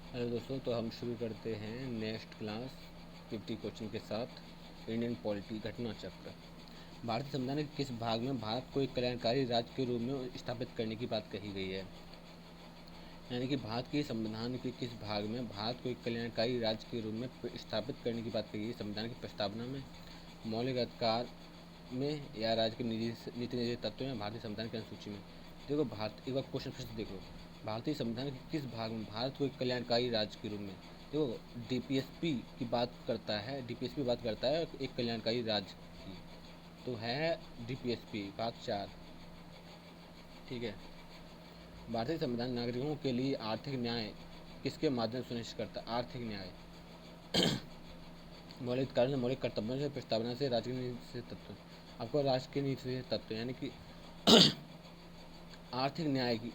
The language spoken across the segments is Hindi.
हेलो दोस्तों, तो हम शुरू करते हैं नेक्स्ट क्लास 50 क्वेश्चन के साथ इंडियन पॉलिटी घटना चक्र। भारतीय संविधान के किस भाग में भारत को एक कल्याणकारी राज्य के रूप में स्थापित करने की बात कही गई है? यानी कि भारत के संविधान के किस भाग में भारत को एक कल्याणकारी राज्य के रूप में स्थापित करने की बात कही गई? संविधान की प्रस्तावना में, मौलिक अधिकार में, या राज्य के नीति निधि तत्वों में, भारतीय संविधान की अनुसूची में? देखो, भारत एक बार क्वेश्चन फिर से देखो। भारतीय संविधान के किस भाग में भारत को एक कल्याणकारी राज्य के रूप में, देखो डीपीएसपी की बात करता है, डीपीएसपी बात करता है एक कल्याणकारी राज्य की, तो है डीपीएसपी भाग 4। ठीक है। भारतीय संविधान नागरिकों के लिए आर्थिक न्याय किसके माध्यम से सुनिश्चित करता है? आर्थिक न्याय मौलिक अधिकारों से, मौलिक कर्तव्यों से, प्रस्तावना से, राज्य के नीति से तत्व। आपको राज्य के नीति से तत्व यानी कि आर्थिक न्याय की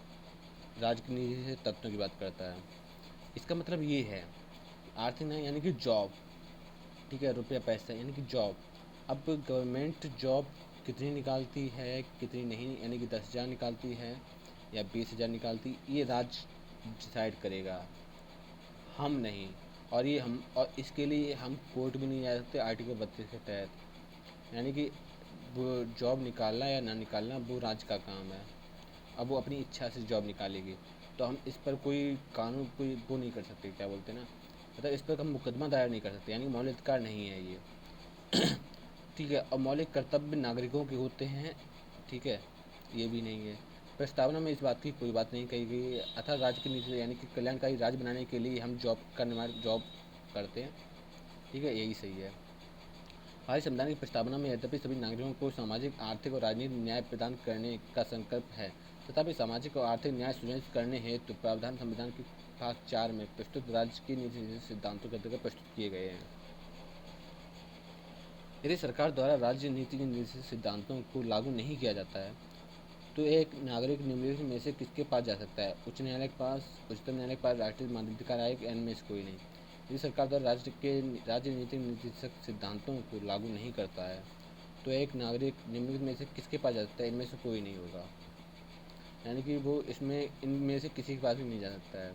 राज्य की नीति से तत्वों की बात करता है। इसका मतलब ये है आर्थिक न्याय यानी कि जॉब, ठीक है, रुपया पैसा यानी कि जॉब। अब गवर्नमेंट जॉब कितनी निकालती है कितनी नहीं, यानी कि 10,000 निकालती है या 20,000 निकालती, ये राज्य डिसाइड करेगा, हम नहीं। और इसके लिए हम कोर्ट भी नहीं जा सकते आर्टिकल 32 के तहत। यानी कि वो जॉब निकालना या ना निकालना वो राज्य का काम है। अब वो अपनी इच्छा से जॉब निकालेगी, तो हम इस पर कोई कानून कोई वो नहीं कर सकते, क्या बोलते हैं ना, मतलब इस पर हम मुकदमा दायर नहीं कर सकते, यानी मौलिक अधिकार नहीं है ये। ठीक है। और मौलिक कर्तव्य नागरिकों के होते हैं, ठीक है, ये भी नहीं है। प्रस्तावना में इस बात की कोई बात नहीं कही गई है। अतः राज्य के नीति यानी कि कल्याणकारी राज्य बनाने के लिए हम जॉब का निर्माण जॉब करते हैं, ठीक है, यही सही है। भारतीय संविधान की प्रस्तावना में यद्यपि सभी नागरिकों को सामाजिक, आर्थिक और राजनीतिक न्याय प्रदान करने का संकल्प है, तथापि सामाजिक और आर्थिक न्याय सुनिश्चित करने हेतु प्रावधान संविधान के भाग 4 में प्रस्तुत राज्य की नीति सिद्धांतों के अंतर्गत प्रस्तुत किए गए हैं। यदि सरकार द्वारा राज्य नीति के निर्देशित सिद्धांतों को लागू नहीं किया जाता है, तो एक नागरिक निम्नलिखित में से किसके पास जा सकता है? उच्च न्यायालय के पास, उच्चतम न्यायालय के पास, राष्ट्रीय मानवाधिकार आयोग, इनमें से कोई नहीं। यदि सरकार द्वारा राज्य नीति निर्देशक सिद्धांतों को लागू नहीं करता है, तो एक नागरिक निम्नलिखित में से किसके पास जा सकता है? इनमें से कोई नहीं होगा, यानी कि वो इसमें इनमें से किसी के पास भी नहीं जा सकता है।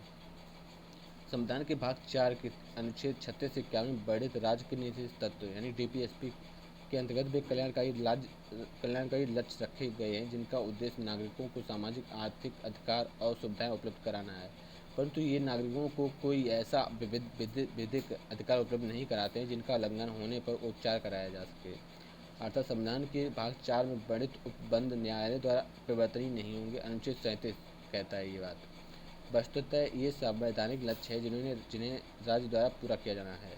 संविधान के भाग 4 के अनुच्छेद 36 से 51 में वर्णित राज्य के नीति तत्व यानी डीपीएसपी के अंतर्गत भी कल्याणकारी लक्ष्य रखे गए हैं, जिनका उद्देश्य नागरिकों को सामाजिक, आर्थिक अधिकार और सुविधाएं उपलब्ध कराना है। परंतु ये नागरिकों को कोई ऐसा विधिक अधिकार उपलब्ध नहीं कराते हैं जिनका उल्लंघन होने पर उपचार कराया जा सके। अर्थात संविधान के भाग 4 में वर्णित उपबंध न्यायालय द्वारा परिवर्तनीय नहीं होंगे। अनुच्छेद 37 कहता है ये बात। वस्तुतः ये संवैधानिक लक्ष्य है जिन्हें राज्य द्वारा पूरा किया जाना है।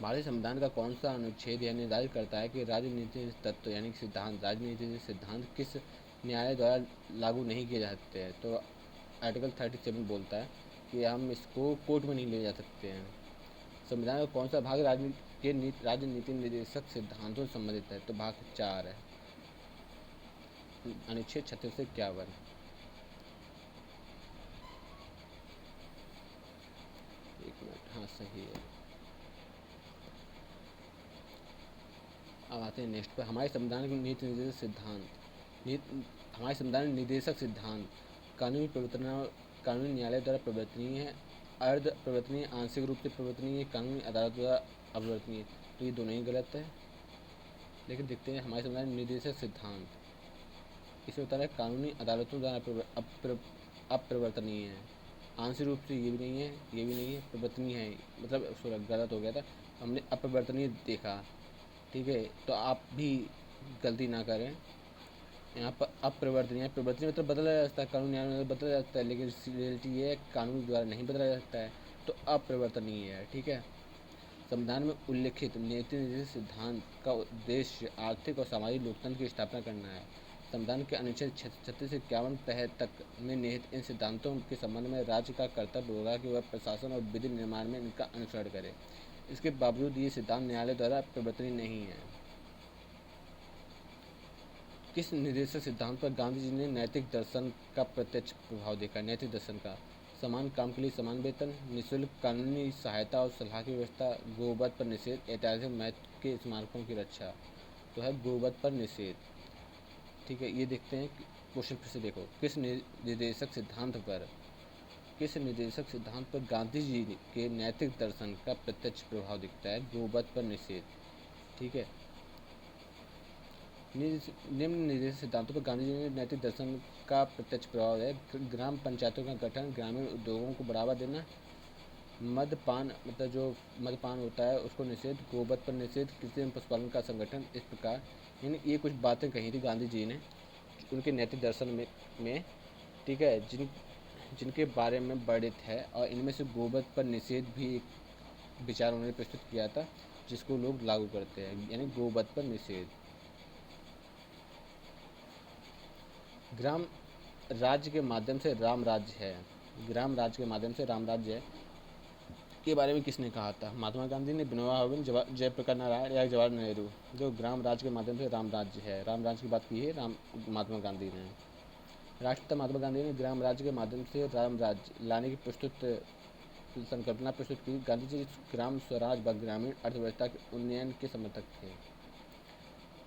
भारतीय संविधान का कौन सा अनुच्छेद यह निर्धारित करता है कि राजनीतिक तत्व यानी कि सिद्धांत, राजनीतिक सिद्धांत किस न्यायालय द्वारा लागू नहीं किए जा सकते हैं? तो आर्टिकल 37 बोलता है कि हम इसको कोर्ट में नहीं ले जा सकते हैं। संविधान का कौन सा भाग राजनीति निर्देशक सिद्धांतों से संबंधित है? तो भाग 4 है, अनुच्छेद 36 से 51। एक मिनट, हाँ सही है। अब आते हैं नेक्स्ट पर। हमारे संविधान के नीति निर्देशक सिद्धांत, हमारे संविधान निर्देशक सिद्धांत कानूनी न्यायालय द्वारा प्रवर्तनीय है, अर्ध प्रवर्तनीय, आंशिक रूप से प्रवर्तनीय, कानूनी अदालत द्वारा अप्रवर्तनीय। तो ये दोनों ही गलत है। लेकिन देखते हैं हमारे संविधान निर्देशक सिद्धांत, इसमें बता रहा है कानूनी अदालतों द्वारा अप्रवर्तनीय है। आंशिक रूप से ये भी नहीं है, ये भी नहीं है, प्रवर्तनीय है, मतलब गलत हो गया था, हमने अप्रवर्तनीय देखा। ठीक है, तो आप भी गलती ना करें। यहाँ पर अप्रवर्तनीय, प्रवर्तनीय मतलब बदला जा सकता है, कानून न्याय में बदला जा सकता है, लेकिन रियलिटी ये है कानून द्वारा नहीं बदला जा सकता है, तो अप्रवर्तनीय है। ठीक है। संविधान में उल्लिखित नीति निर्देशक सिद्धांत का उद्देश्य आर्थिक और सामाजिक लोकतंत्र की स्थापना करना है। संविधान के अनुच्छेद 36 से 51 तक में निहित इन सिद्धांतों के संबंध में राज्य का कर्तव्य होगा कि वह प्रशासन और विधि निर्माण में इनका अनुसरण करे। इसके बावजूद ये सिद्धांत न्यायालय द्वारा प्रवर्तनीय नहीं है। किस निर्देशक सिद्धांत पर गांधी जी ने नैतिक दर्शन का प्रत्यक्ष प्रभाव देखा? नैतिक दर्शन का समान काम के लिए समान वेतन, निःशुल्क कानूनी सहायता और सलाह की व्यवस्था, गोवध पर निषेध, ऐतिहासिक महत्व के स्मारकों की रक्षा। तो है गोवध पर निषेध। ठीक है, ये देखते हैं क्वेश्चन फिर से देखो। किस निर्देशक सिद्धांत पर किस निर्देशक सिद्धांत पर गांधी जी के नैतिक दर्शन का प्रत्यक्ष प्रभाव दिखता है? गोवध पर निषेध। ठीक है, निम्न निर्देशक सिद्धांतों पर गांधी जी ने नैतिक दर्शन का प्रत्यक्ष प्रभाव है: ग्राम पंचायतों का गठन, ग्रामीण उद्योगों को बढ़ावा देना, मद्यपान मतलब जो मद्यपान होता है उसको निषेध, गोवध पर निषेध, कृषि एवं पशुपालन का संगठन। इस प्रकार यानी ये कुछ बातें कही थी गांधी जी ने उनके नैतिक दर्शन में ठीक है, जिनके बारे में वर्णित है, और इनमें से गोवध पर निषेध भी एक विचार उन्होंने प्रस्तुत किया था जिसको लोग लागू करते हैं, यानी गोवध पर निषेध। ग्राम राज्य के माध्यम से राम राज्य है। ग्राम राज्य के माध्यम से राम राज्य है के बारे में किसने कहा था? महात्मा गांधी ने, विनोबा भावे, जयप्रकाश नारायण या जवाहरलाल नेहरू। जो ग्राम राज्य के माध्यम से राम राज्य है, राम राज्य की बात की है महात्मा गांधी ने। राष्ट्रपिता महात्मा गांधी ने ग्राम राज्य के माध्यम से राम राज्य लाने की संकल्पना प्रस्तुत की। गांधी जी ग्राम स्वराज व ग्रामीण अर्थव्यवस्था के उन्नयन के समर्थक थे।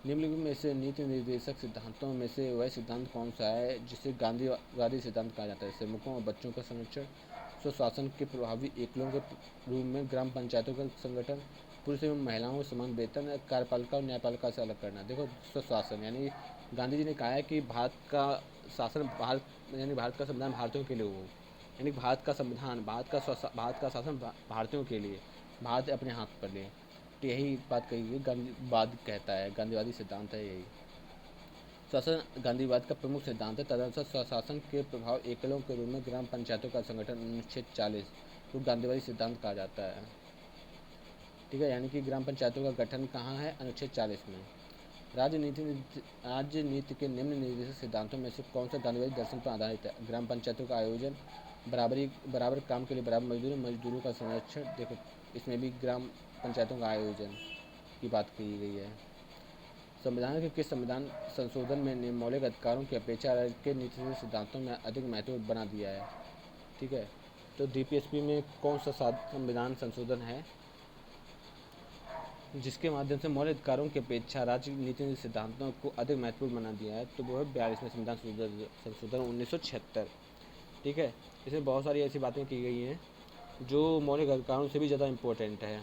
निम्नलिखित में से नीति निर्देशक सिद्धांतों में से वह सिद्धांत कौन सा है जिसे गांधीवादी सिद्धांत कहा जाता है? सेवकों और बच्चों का संरक्षण, स्वशासन के प्रभावी एकलों के रूप में ग्राम पंचायतों का संगठन, पुरुष एवं महिलाओं को समान वेतन, कार्यपालिका और न्यायपालिका से अलग करना। देखो, स्वशासन यानी गांधी जी ने कहा है कि भारत का शासन भारत का संविधान भारतीयों के लिए हो, यानी भारत का शासन भारतीयों के लिए, भारत अपने हाथ पर ले। तो यही बात कही है, गांधीवाद कहता है, गांधीवादी सिद्धांत है यही। शासन गांधीवाद का प्रमुख सिद्धांत है। तदनुसार स्वशासन के प्रभाव एकलों के रूप में ग्राम पंचायतों का संगठन अनुच्छेद 40 को गांधीवादी सिद्धांत कहा जाता है। ठीक है, यानी कि ग्राम पंचायतों का गठन कहाँ है? अनुच्छेद 40 में। राजनीति के निम्न निर्देशक सिद्धांतों में से कौन सा गांधीवादी दर्शन पर आधारित है? ग्राम पंचायतों का आयोजन, बराबर काम के लिए बराबर मजदूरी, मजदूरों का संरक्षण। देखो, इसमें भी ग्राम पंचायतों का आयोजन की बात की गई है। संविधान के किस संविधान संशोधन में मौलिक अधिकारों की अपेक्षा के नीति सिद्धांतों में अधिक महत्व बना दिया है? ठीक है, तो डीपीएसपी में कौन सा संविधान संशोधन है जिसके माध्यम से मौलिक अधिकारों की अपेक्षा राजनीति सिद्धांतों को अधिक महत्वपूर्ण बना दिया है? तो वो है 42वें संविधान संशोधन 1976। ठीक है, इसमें बहुत सारी ऐसी बातें की गई हैं जो मौलिक अधिकारों से भी ज़्यादा इम्पोर्टेंट है।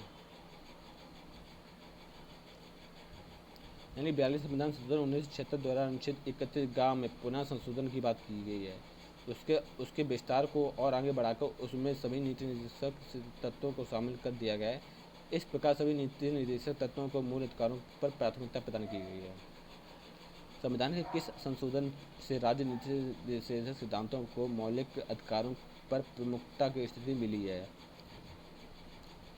यानी 42 संविधान संशोधन 1976 द्वारा अनुच्छेद 31 में पुनः संशोधन की बात की गई है। उसके विस्तार को और आगे बढ़ाकर उसमें सभी नीति निर्देशक तत्वों को शामिल कर दिया गया है। इस प्रकार सभी नीति निर्देशक तत्वों को मूल अधिकारों पर प्राथमिकता प्रदान की गई है। संविधान के किस संशोधन से राजनीति निर्देशक सिद्धांतों को मौलिक अधिकारों पर प्रमुखता की स्थिति मिली है?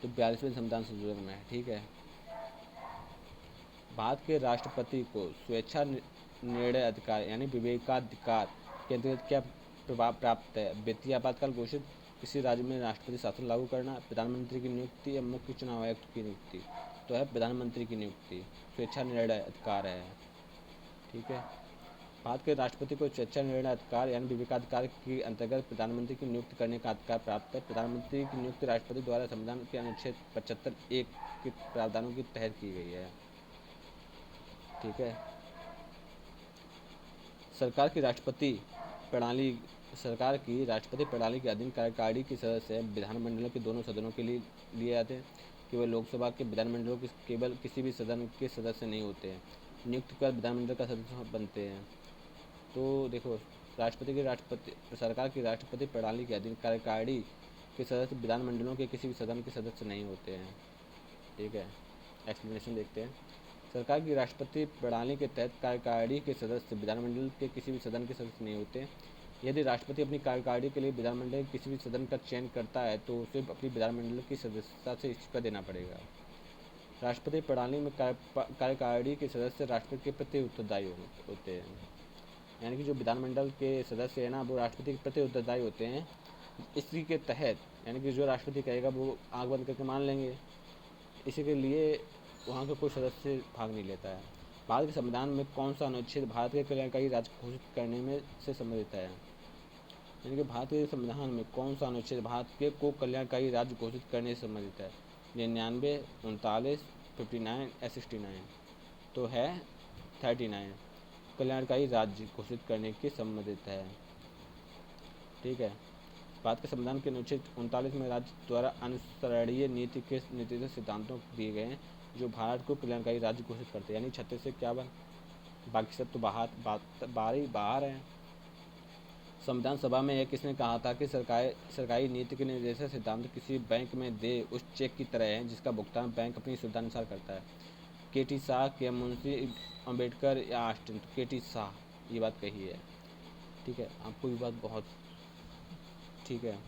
तो 42वें संविधान संशोधन में। ठीक है, भारत के राष्ट्रपति को स्वेच्छा निर्णय अधिकार यानी विवेकाधिकार के अंतर्गत क्या प्रभाव प्राप्त है? वित्तीय आपातकाल घोषित, किसी राज्य में राष्ट्रपति शासन लागू करना, प्रधानमंत्री की नियुक्ति या मुख्य चुनाव आयुक्त की नियुक्ति। तो है प्रधानमंत्री की नियुक्ति, स्वेच्छा निर्णय अधिकार है। ठीक है, भारत के राष्ट्रपति को स्वेच्छा निर्णय अधिकार यानी विवेकाधिकार के अंतर्गत प्रधानमंत्री की नियुक्ति करने का अधिकार प्राप्त है। प्रधानमंत्री की नियुक्ति राष्ट्रपति द्वारा संविधान के अनुच्छेद 75(1) के प्रावधानों के तहत की गई है। ठीक है, सरकार की राष्ट्रपति प्रणाली के अधीन कार्यकारिणी के सदस्य विधानमंडलों के दोनों सदनों के लिए आते हैं। केवल लोकसभा के विधानमंडलों के केवल किसी भी सदन के सदस्य नहीं होते हैं, नियुक्त कर विधानमंडल का सदस्य बनते हैं। तो देखो, सरकार की राष्ट्रपति प्रणाली के अधीन कार्यकारिणी के सदस्य विधानमंडलों के किसी भी सदन के सदस्य नहीं होते हैं। ठीक है, एक्सप्लेनेशन देखते हैं। सरकार की राष्ट्रपति प्रणाली के तहत कार्यकारिणी के सदस्य विधानमंडल के किसी भी सदन के सदस्य नहीं होते। यदि राष्ट्रपति अपनी कार्यकारिणी के लिए विधानमंडल के किसी भी सदन का चयन करता है तो उसे अपनी विधानमंडल की सदस्यता से इस्तीफा देना पड़ेगा। राष्ट्रपति प्रणाली में कार्यकारिणी के सदस्य राष्ट्रपति के प्रति उत्तरदायी होते हैं, यानी कि जो विधानमंडल के सदस्य हैं ना, वो राष्ट्रपति के प्रति उत्तरदायी होते हैं। इसी के तहत यानी कि जो राष्ट्रपति कहेगा वो आँख बंद करके मान लेंगे, इसी के लिए वहाँ का कोई सदस्य भाग नहीं लेता है। भारत के संविधान में कौन सा अनुच्छेद भारत के कल्याणकारी राज्य घोषित करने में से संबंधित है? यानी कि भारत के संविधान में कौन सा अनुच्छेद भारत के को कल्याणकारी राज्य घोषित करने से संबंधित है? 99, 39, 59 या 69? तो है 39, कल्याणकारी राज्य घोषित करने के संबंधित है। ठीक है, भारत के संविधान के अनुच्छेद 39 में राज्य द्वारा अनुसरणीय नीति के निर्देशित सिद्धांतों दिए गए हैं जो भारत को कल्याणकारी राज्य घोषित करते हैं। यानी 36 से 51, बाकी सब तो बाहर हैं। संविधान सभा में यह किसने कहा था कि सरकारी नीति के निर्देशित सिद्धांत किसी बैंक में दे उस चेक की तरह है जिसका भुगतान बैंक अपनी सुविधानुसार करता है। के.टी. शाह, के मुंशी अम्बेडकर या ऑस्टिन? तो के.टी. शाह ये बात कही है। ठीक है, आपको ये बात बहुत ठीक है।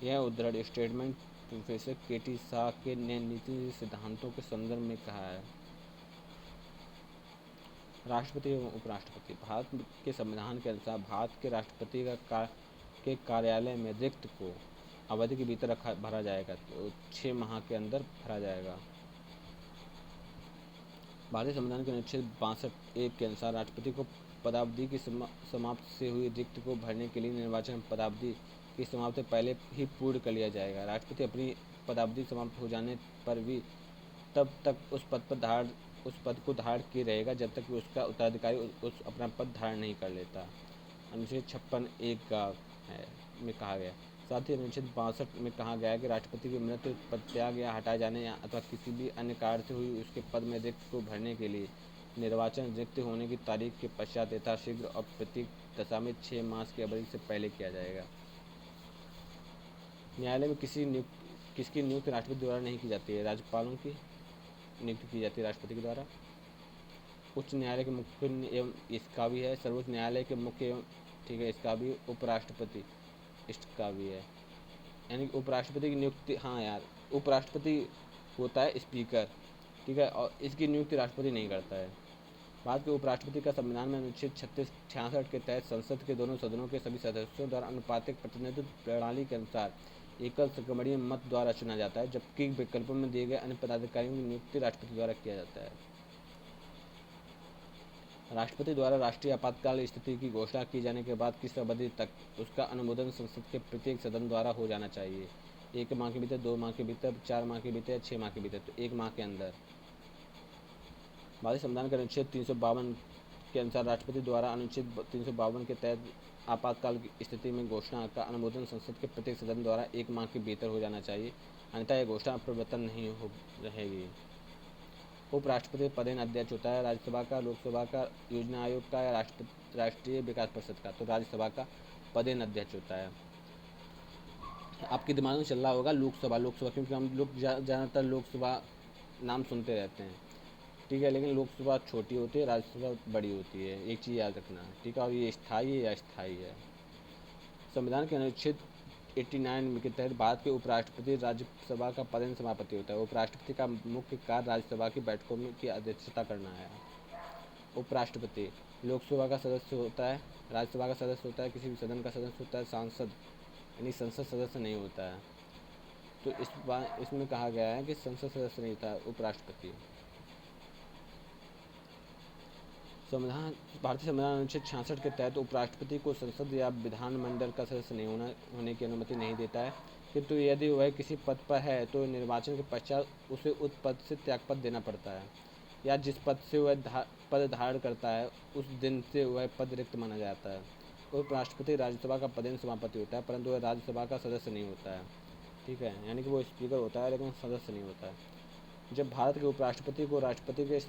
यह उद्धरण स्टेटमेंट प्रोफेसर के.टी. शाह के ने नीति सिद्धांतों के संदर्भ में कहा है। राष्ट्रपति एवं उपराष्ट्रपति। भारत के संविधान के अनुसार भारत के राष्ट्रपति के कार्यालय में रिक्त को अवधि के भीतर भरा जाएगा, तो 6 माह के अंदर भरा जाएगा। भारतीय संविधान के अनुच्छेद 62(1) के अनुसार राष्ट्रपति को पदावधि की समाप्ति से हुई रिक्त को भरने के लिए निर्वाचन पदावधि की समाप्ति से पहले ही पूर्ण कर लिया जाएगा। राष्ट्रपति अपनी पदावधि समाप्त हो जाने पर भी तब तक उस पद को धारण किए रहेगा जब तक कि उसका उत्तराधिकारी अपना पद धारण नहीं कर लेता। अनुच्छेद 56(1) में कहा गया। साथ ही अनुच्छेद 62 में कहा गया है कि राष्ट्रपति की मृत्यु, पदत्याग या हटाए जाने अथवा किसी भी अन्य कारण से हुई उसके पद में रिक्त को भरने के लिए निर्वाचन रिक्त होने की तारीख के पश्चात यथाशीघ्र और प्रत्येक दशा में 6 मास की अवधि से पहले किया जाएगा। न्यायालय में किसकी नियुक्ति राष्ट्रपति द्वारा नहीं की जाती है? राज्यपालों की नियुक्ति की जाती है राष्ट्रपति के द्वारा। उच्च न्यायालय के मुख्य एवं इसका भी है। सर्वोच्च न्यायालय के मुख्य एवं ठीक है इसका भी। उपराष्ट्रपति इसका भी है। यानी उपराष्ट्रपति की नियुक्ति, हाँ यार, उपराष्ट्रपति होता है स्पीकर, ठीक है, और इसकी नियुक्ति राष्ट्रपति नहीं करता है। भारत के उपराष्ट्रपति का संविधान में अनुच्छेद 66 के तहत संसद के दोनों सदनों के सभी सदस्यों द्वारा अनुपातिक प्रतिनिधित्व प्रणाली के अनुसार एकल संक्रमणीय मत द्वारा चुना जाता है, जबकि विकल्पों में दिए गए अन्य पदाधिकारियों की नियुक्ति राष्ट्रपति द्वारा किया जाता है। राष्ट्रपति द्वारा राष्ट्रीय आपातकाल स्थिति की घोषणा की जाने के बाद किस अवधि तक उसका अनुमोदन संसद के प्रत्येक सदन द्वारा हो जाना चाहिए? 1 माह के भीतर, 2 माह के भीतर, 4 माह के भीतर या 6 माह के भीतर? तो 1 माह के अंदर। भारतीय संविधान के अनुच्छेद 352 के अनुसार राष्ट्रपति द्वारा अनुच्छेद 352 के तहत आपातकाल की स्थिति में घोषणा का अनुमोदन संसद के प्रत्येक सदन द्वारा 1 माह के भीतर हो जाना चाहिए, अन्यथा यह घोषणा प्रवर्तन नहीं हो रहेगी। उपराष्ट्रपति पदेन अध्यक्ष होता है राज्यसभा का, लोकसभा का, योजना आयोग का या राष्ट्रीय विकास परिषद का? तो राज्यसभा का पदेन अध्यक्ष होता है। आपके दिमाग में चल रहा होगा लोकसभा, क्योंकि हम लोग ज़्यादातर लोकसभा नाम सुनते रहते हैं, ठीक है, लेकिन लोकसभा छोटी होती है, राज्यसभा बड़ी होती है, एक चीज़ याद रखना, ठीक है। और ये स्थायी है या अस्थायी है? संविधान के अनुच्छेद 89 के तहत भारत के उपराष्ट्रपति राज्यसभा का पदेन सभापति होता है। उपराष्ट्रपति का मुख्य कार्य राज्यसभा की बैठकों की अध्यक्षता करना है। उपराष्ट्रपति लोकसभा का सदस्य होता है, राज्यसभा का सदस्य होता है, किसी भी सदन का सदस्य होता है, सांसद यानी संसद सदस्य नहीं होता है। तो इसमें कहा गया है कि संसद सदस्य नहीं था उपराष्ट्रपति। भारतीय संविधान अनुच्छेद 66 के तहत उपराष्ट्रपति को संसद या विधानमंडल का सदस्य नहीं होने की अनुमति नहीं देता है, किंतु यदि वह किसी पद पर है तो निर्वाचन के पश्चात उसे उस पद से त्यागपत्र देना पड़ता है, या जिस पद से वह पद धारण करता है उस दिन से वह पद रिक्त माना जाता है। उपराष्ट्रपति राज्यसभा का पदेन सभापति होता है, परंतु वह राज्यसभा का सदस्य नहीं होता है, ठीक है, यानी कि वो स्पीकर होता है लेकिन सदस्य नहीं होता है। जब भारत के उपराष्ट्रपति को राष्ट्रपति के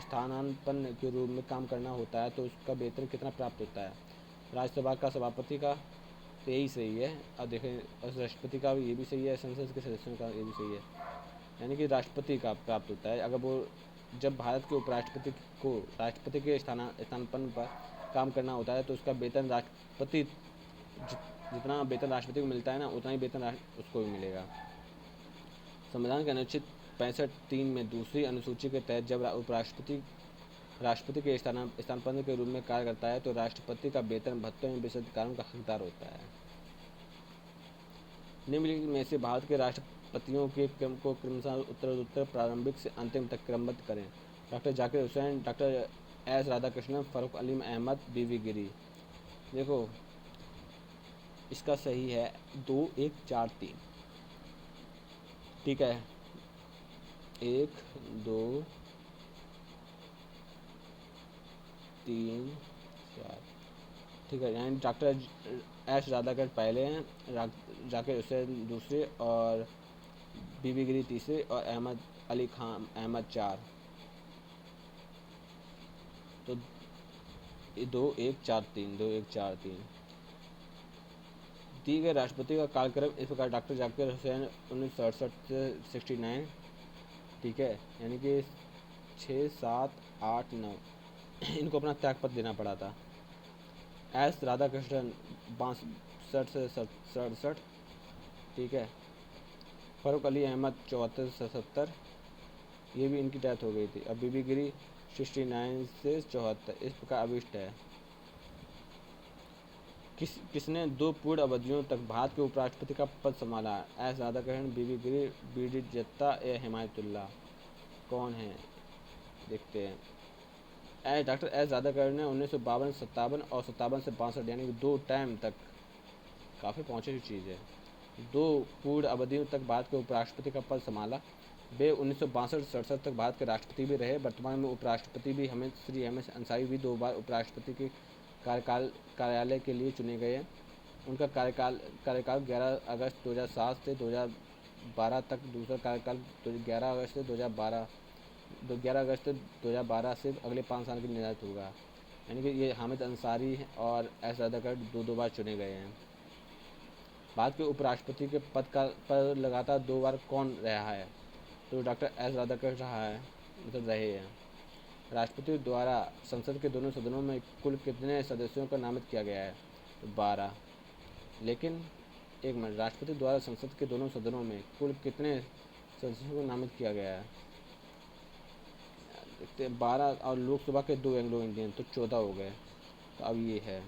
स्थानापन्न के रूप में काम करना होता है तो उसका वेतन कितना प्राप्त होता है? राज्यसभा का सभापति का तो यही सही है, और देखें राष्ट्रपति का भी ये भी सही है, संसद के सदस्यों का ये भी सही है, यानी कि राष्ट्रपति का प्राप्त होता है। अगर वो जब भारत के उपराष्ट्रपति को राष्ट्रपति के स्थानापन्न पर काम करना होता है तो उसका वेतन राष्ट्रपति जितना वेतन राष्ट्रपति को मिलता है ना, उतना ही वेतन उसको भी मिलेगा। संविधान के अनुच्छेद 65(3) में दूसरी अनुसूची के तहत जब उपराष्ट्रपति राष्ट्रपति के स्थानापन्न के रूप में कार्य करता है तो राष्ट्रपति का वेतन भत्तों एवं विशेषाधिकारों का हकदार होता है। निम्नलिखित में से भारत के राष्ट्रपतियों के क्रम को क्रमशः उत्तरोत्तर प्रारंभिक से अंतिम तक क्रमबद्ध करें। Doctor Zakir Hussain, doctor S Radhakrishnan, Farooq Alim Ahmed, B V. Giri. देखो इसका सही है 2, 1, 4, 3, ठीक है, 1, 2, 3, 4। ठीक है, यानी डॉक्टर एस राधाकृष्ण पहले हैं, जाकिर हुसैन दूसरे, और बीबी गिरी तीसरे, और अहमद अली खान अहमद चार। तो 2 1 4 3, 2 1 4 3। दी गए राष्ट्रपति का कार्यक्रम इस प्रकार: डॉक्टर जाकिर हुसैन 1967 से 69, ठीक है, यानी कि 6 7 8 9 इनको अपना त्यागपत्र देना पड़ा था। एस राधाकृष्णन 62 से 67, ठीक है। फ़ारूक अली अहमद 74 से 70, ये भी इनकी डेथ हो गई थी। अब बीबी गिरी 69 से 74, इस प्रकार अभिष्ट है। किसने 2 पूर्ण अवधियों तक भारत के उपराष्ट्रपति का पद संभाला? एस राधाकृष्णन, बीबी गिरी, बी डी जत्ता या हिमायतुल्लाह। कौन है, देखते हैं। डॉक्टर एस राधाकृष्णन ने 1952 और 57 से 62, यानी कि 2 टाइम तक, काफ़ी पहुँची हुई चीज़ है, 2 पूर्ण अवधियों तक भारत के उपराष्ट्रपति का पद संभाला। वे 1962 से 67 तक भारत के राष्ट्रपति भी रहे। वर्तमान में उपराष्ट्रपति भी श्री एम एस अंसारी भी 2 बार उपराष्ट्रपति के कार्यालय के लिए चुने गए हैं। उनका कार्यकाल 11 अगस्त 2007 से 2012 तक, दूसरा कार्यकाल 11 अगस्त 2012 से अगले 5 साल के लिए निर्धारित होगा। यानी कि ये हामिद अंसारी और एस राधाकृष्णन 2 बार चुने गए हैं। भारत के उपराष्ट्रपति के पद पर लगातार 2 बार कौन रहा है? तो डॉक्टर एस राधाकृष्णन रहा है, मतलब रहे हैं। राष्ट्रपति द्वारा संसद के दोनों सदनों में कुल कितने सदस्यों का नामित किया गया है? तो 12। लेकिन एक मिनट, राष्ट्रपति द्वारा संसद के दोनों सदनों में कुल कितने सदस्यों को नामित किया गया है? देखते हैं, 12, और लोकसभा के 2 एंग्लो इंडियन, तो 14 हो गए। तो अब ये है,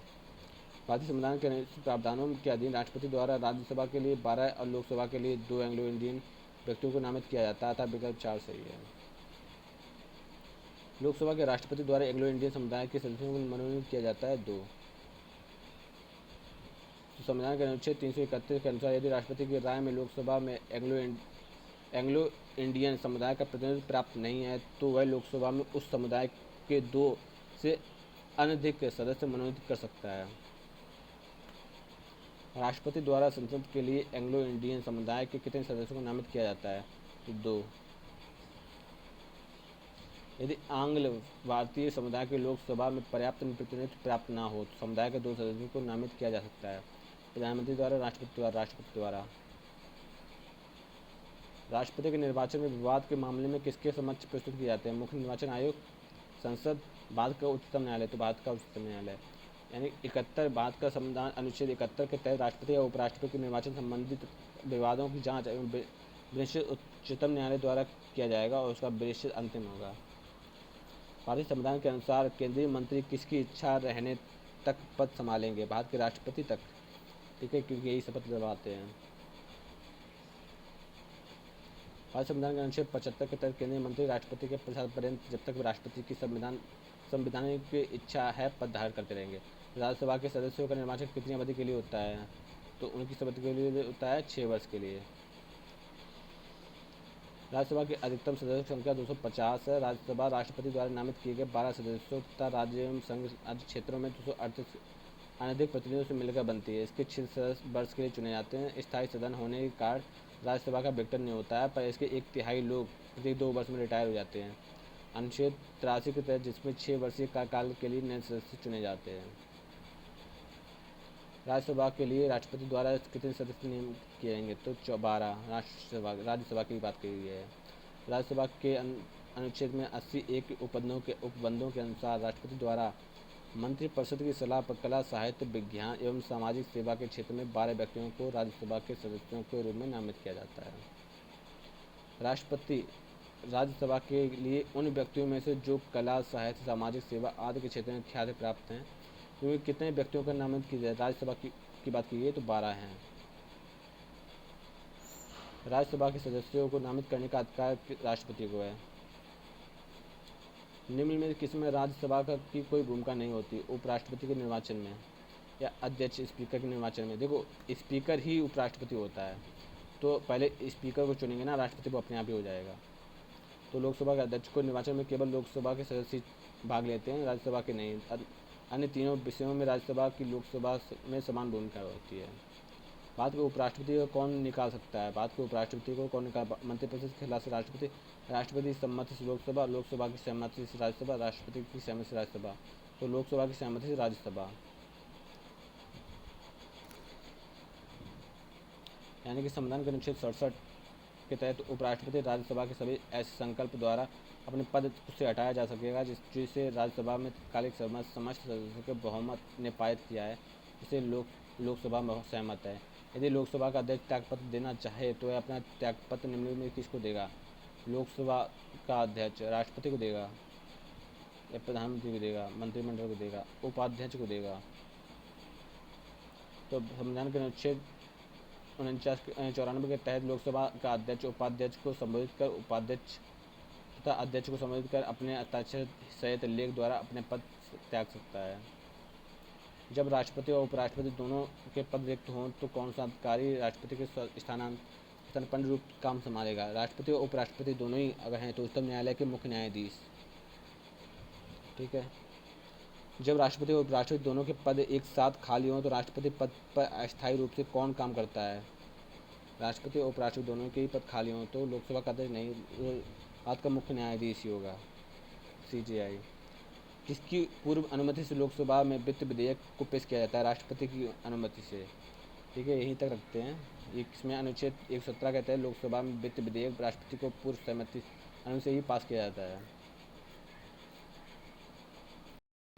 भारतीय संविधान के प्रावधानों के अधीन राष्ट्रपति द्वारा राज्यसभा के लिए 12 और लोकसभा के लिए 2 एंग्लो इंडियन व्यक्तियों को नामित किया जाता था। विकल्प 4 सही है। लोकसभा के राष्ट्रपति द्वारा एंग्लो इंडियन समुदाय के सदस्यों को मनोनीत किया जाता है 2। तो संविधान के अनुच्छेद 331 के अनुसार यदि राष्ट्रपति की राय में लोकसभा में एंग्लो इंडियन समुदाय का प्रतिनिधित्व प्राप्त नहीं है, तो वह लोकसभा में उस समुदाय के 2 से अनधिक सदस्य मनोनीत कर सकता है। राष्ट्रपति द्वारा संसद के लिए एंग्लो इंडियन समुदाय के कितने सदस्यों को नामित किया जाता है? तो 2। यदि आंग्ल भारतीय समुदाय के लोकसभा में पर्याप्त प्रतिनिधित्व प्राप्त न हो, तो समुदाय के 2 सदस्यों को नामित किया जा सकता है। प्रधानमंत्री द्वारा, राष्ट्रपति द्वारा। राष्ट्रपति के निर्वाचन में विवाद के मामले में किसके समक्ष प्रस्तुत किए जाते हैं? मुख्य निर्वाचन आयोग, संसद, भारत का उच्चतम न्यायालय। तो भारत का उच्चतम न्यायालय। यानी 71 भारत का संविधान अनुच्छेद 71 के तहत राष्ट्रपति या उपराष्ट्रपति के निर्वाचन संबंधित विवादों की जांच विनिश्चित उच्चतम न्यायालय द्वारा किया जाएगा और उसका विनिश्चित अंतिम होगा। भारतीय संविधान के अनुसार केंद्रीय मंत्री किसकी इच्छा रहने तक पद संभालेंगे? भारत के राष्ट्रपति तक, ठीक है, क्योंकि यही शपथ दिलवाते हैं। भारत संविधान के अनुच्छेद 75 के तहत केंद्रीय मंत्री राष्ट्रपति के प्रसाद पर्यंत, जब तक राष्ट्रपति की संवैधानिक इच्छा है, पद धारण करते रहेंगे। राज्यसभा के सदस्यों का निर्वाचन कितनी अवधि के लिए होता है? तो उनकी शपथ के लिए होता है 6 वर्ष के लिए। राज्यसभा की अधिकतम सदस्य संख्या 250 है। राज्यसभा राष्ट्रपति द्वारा नामित किए गए 12 सदस्यों तथा राज्य एवं संघ राज्य क्षेत्रों में 238 अनधिक प्रतिनिधियों से मिलकर बनती है। इसके 6 सदस्य वर्ष के लिए चुने जाते हैं। स्थायी सदन होने के कारण राज्यसभा का विघटन नहीं होता है, पर इसके 1/3 लोग प्रत्येक 2 वर्ष में रिटायर हो जाते हैं। अनुच्छेद 83 के तहत, जिसमें 6 वर्षीय कार्यकाल के लिए नए सदस्य चुने जाते हैं। राज्यसभा के लिए राष्ट्रपति द्वारा कितने सदस्य नियमित किए जाएंगे? तो 12। राज्यसभा की बात की गई है। राज्यसभा के अनुच्छेद में 80(1) के उपबंधों के अनुसार राष्ट्रपति द्वारा मंत्रिपरिषद की सलाह पर कला, साहित्य, विज्ञान एवं सामाजिक सेवा के क्षेत्र में 12 व्यक्तियों को राज्यसभा के सदस्यों के रूप में नामित किया जाता है। राष्ट्रपति राज्यसभा के लिए उन व्यक्तियों में से जो कला, साहित्य, सामाजिक सेवा आदि के क्षेत्र में ख्याति प्राप्त हैं, क्योंकि कितने व्यक्तियों का नामित की जाए? राज्यसभा की बात की गई तो 12 हैं। राज्यसभा के सदस्यों को नामित करने का अधिकार राष्ट्रपति को है। निम्न में किसमें राज्यसभा की कोई भूमिका नहीं होती? उपराष्ट्रपति के निर्वाचन में या अध्यक्ष स्पीकर के निर्वाचन में? देखो, स्पीकर ही उपराष्ट्रपति होता है, तो पहले स्पीकर को चुनेंगे ना, राष्ट्रपति को अपने आप ही हो जाएगा। तो लोकसभा के अध्यक्ष को निर्वाचन में केवल लोकसभा के सदस्य भाग लेते हैं, राज्यसभा के नहीं। अन्य तीनों विषयों में राज्यसभा की लोकसभा में समान भूमिका होती है। भारत के उपराष्ट्रपति को कौन निकाल सकता है? भारत के उपराष्ट्रपति को कौन निकाल? मंत्रिपरिषद के खिलाफ से राष्ट्रपति, राष्ट्रपति की सहमति से लोकसभा, लोकसभा की सहमति से राज्यसभा, राष्ट्रपति की सहमति से राज्यसभा। तो लोकसभा की सहमति से राज्यसभा, यानी कि संविधान के अनुच्छेद 67 के तहत उपराष्ट्रपति राज्यसभा के सभी ऐसे संकल्प द्वारा अपने पद से हटाया जा सकेगा जिसे राज्यसभा में तत्कालिक समस्त सदस्यों के बहुमत ने पारित किया है, जिसे लोकसभा में सहमत है। यदि लोकसभा का अध्यक्ष त्यागपत्र देना चाहे तो वह अपना त्यागपत्र निम्नलिखित में किसको देगा? लोकसभा का अध्यक्ष राष्ट्रपति को देगा या प्रधानमंत्री को देगा, मंत्रिमंडल को देगा, उपाध्यक्ष को देगा। तो संविधान के अनुच्छेद 94 के तहत लोकसभा का अध्यक्ष उपाध्यक्ष को संबोधित कर, उपाध्यक्ष तथा अध्यक्ष को संबोधित कर अपने हस्ताक्षर सहित लेख द्वारा अपने पद त्याग सकता है। जब राष्ट्रपति और उपराष्ट्रपति दोनों के पद रिक्त हों तो कौन सा अधिकारी राष्ट्रपति के स्थानापन्न रूप काम संभालेगा? राष्ट्रपति और उपराष्ट्रपति दोनों ही अगर हैं तो उच्चतम न्यायालय के मुख्य न्यायाधीश। ठीक है। जब राष्ट्रपति और उपराष्ट्रपति दोनों के पद एक साथ खाली हों तो राष्ट्रपति पद पर अस्थायी रूप से कौन काम करता है? राष्ट्रपति और उपराष्ट्रपति दोनों के ही पद खाली हों तो लोकसभा का अध्यक्ष नहीं, भारत का मुख्य न्यायाधीश ही होगा, CJI। किसकी पूर्व अनुमति से लोकसभा में वित्त विधेयक को पेश किया जाता है? राष्ट्रपति की अनुमति से। ठीक है, यहीं तक रखते हैं। इसमें अनुच्छेद 117 कहता है लोकसभा में वित्त विधेयक राष्ट्रपति को पूर्व सहमति अनुमति से ही पास किया जाता है।